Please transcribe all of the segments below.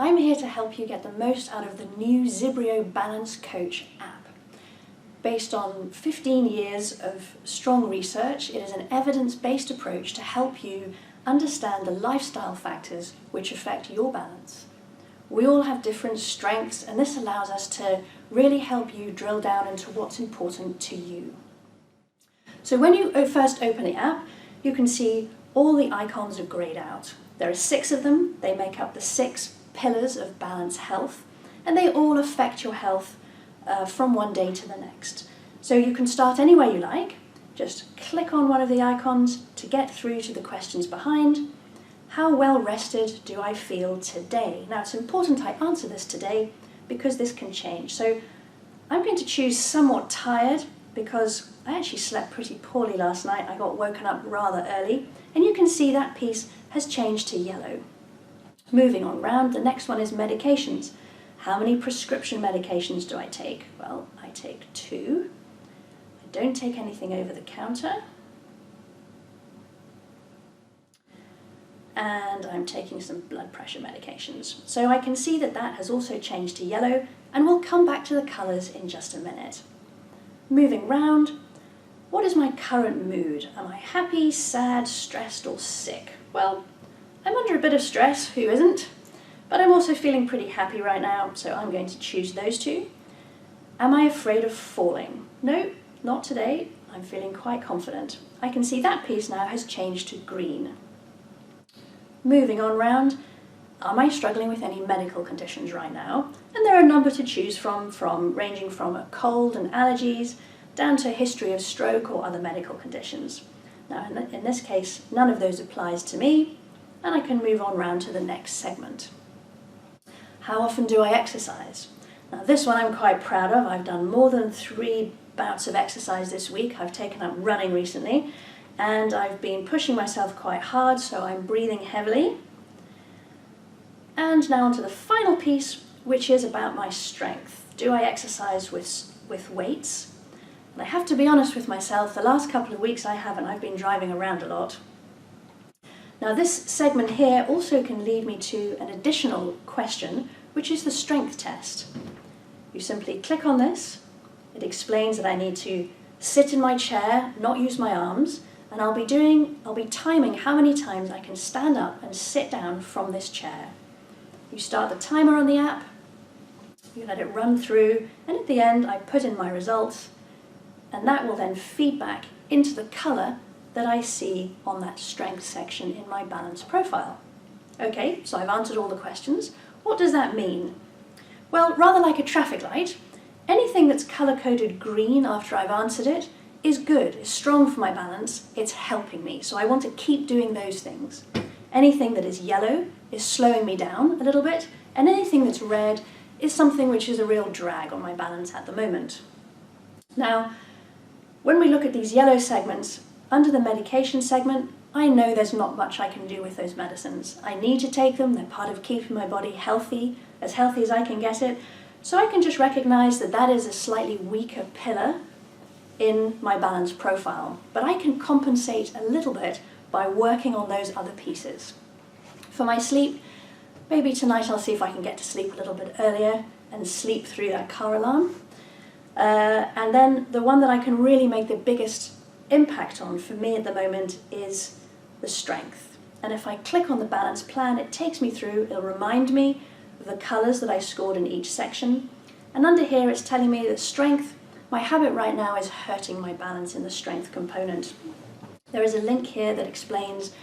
I'm here to help you get the most out of the new Zibrio Balance Coach app. Based on 15 years of strong research, it is an evidence-based approach to help you understand the lifestyle factors which affect your balance. We all have different strengths, and this allows us to really help you drill down into what's important to you. So when you first open the app, you can see all the icons are grayed out. There are 6 of them. They make up the 6 pillars of balance health, and they all affect your health from one day to the next. So you can start any way you like. Just click on one of the icons to get through to the questions behind. How well rested do I feel today? Now it's important I answer this today because this can change. So I'm going to choose somewhat tired because I actually slept pretty poorly last night. I got woken up rather early, and you can see that piece has changed to yellow. Moving on round, the next one is medications. How many prescription medications do I take? Well, I take 2. I don't take anything over the counter. And I'm taking some blood pressure medications. So I can see that that has also changed to yellow, and we'll come back to the colours in just a minute. Moving round, what is my current mood? Am I happy, sad, stressed, or sick? Well, I'm under a bit of stress, who isn't? But I'm also feeling pretty happy right now, so I'm going to choose those 2. Am I afraid of falling? No, not today. I'm feeling quite confident. I can see that piece now has changed to green. Moving on round, am I struggling with any medical conditions right now? And there are a number to choose from ranging from a cold and allergies down to a history of stroke or other medical conditions. Now in this case, none of those applies to me, and I can move on round to the next segment. How often do I exercise? Now this one I'm quite proud of. I've done more than 3 bouts of exercise this week. I've taken up running recently, and I've been pushing myself quite hard, so I'm breathing heavily. And now onto the final piece, which is about my strength. Do I exercise with weights? And I have to be honest with myself, the last couple of weeks I haven't. I've been driving around a lot. Now this segment here also can lead me to an additional question, which is the strength test. You simply click on this. It explains that I need to sit in my chair, not use my arms, and I'll be timing how many times I can stand up and sit down from this chair. You start the timer on the app, you let it run through, and at the end I put in my results, and that will then feed back into the colour that I see on that strength section in my balance profile. Okay, so I've answered all the questions. What does that mean? Well, rather like a traffic light, anything that's colour-coded green after I've answered it is good, is strong for my balance, it's helping me, so I want to keep doing those things. Anything that is yellow is slowing me down a little bit, and anything that's red is something which is a real drag on my balance at the moment. Now, when we look at these yellow segments, under the medication segment, I know there's not much I can do with those medicines. I need to take them, they're part of keeping my body healthy as I can get it, so I can just recognise that that is a slightly weaker pillar in my balance profile, but I can compensate a little bit by working on those other pieces. For my sleep, maybe tonight I'll see if I can get to sleep a little bit earlier and sleep through that car alarm. And then the one that I can really make the biggest impact on for me at the moment is the strength. And if I click on the balance plan, it takes me through, it'll remind me of the colours that I scored in each section. And under here it's telling me that strength, my habit right now is hurting my balance in the strength component. There is a link here that explains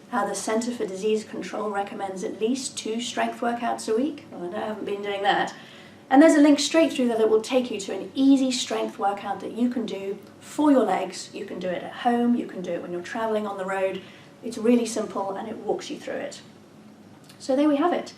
how the Centre for Disease Control recommends at least 2 strength workouts a week. Well, I know I haven't been doing that. And there's a link straight through there that will take you to an easy strength workout that you can do for your legs. You can do it at home, you can do it when you're traveling on the road. It's really simple and it walks you through it. So there we have it.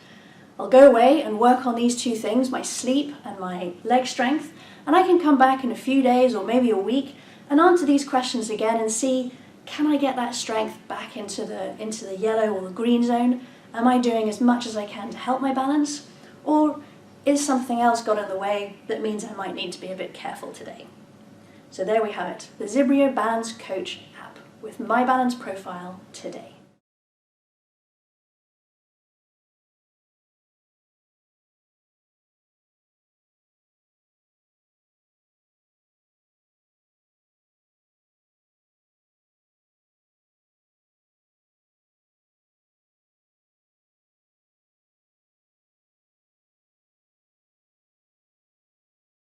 I'll go away and work on these 2 things, my sleep and my leg strength, and I can come back in a few days or maybe a week and answer these questions again and see, can I get that strength back into the yellow or the green zone? Am I doing as much as I can to help my balance? Or is something else got in the way that means I might need to be a bit careful today? So there we have it, the Zibrio Balance Coach app with my balance profile today.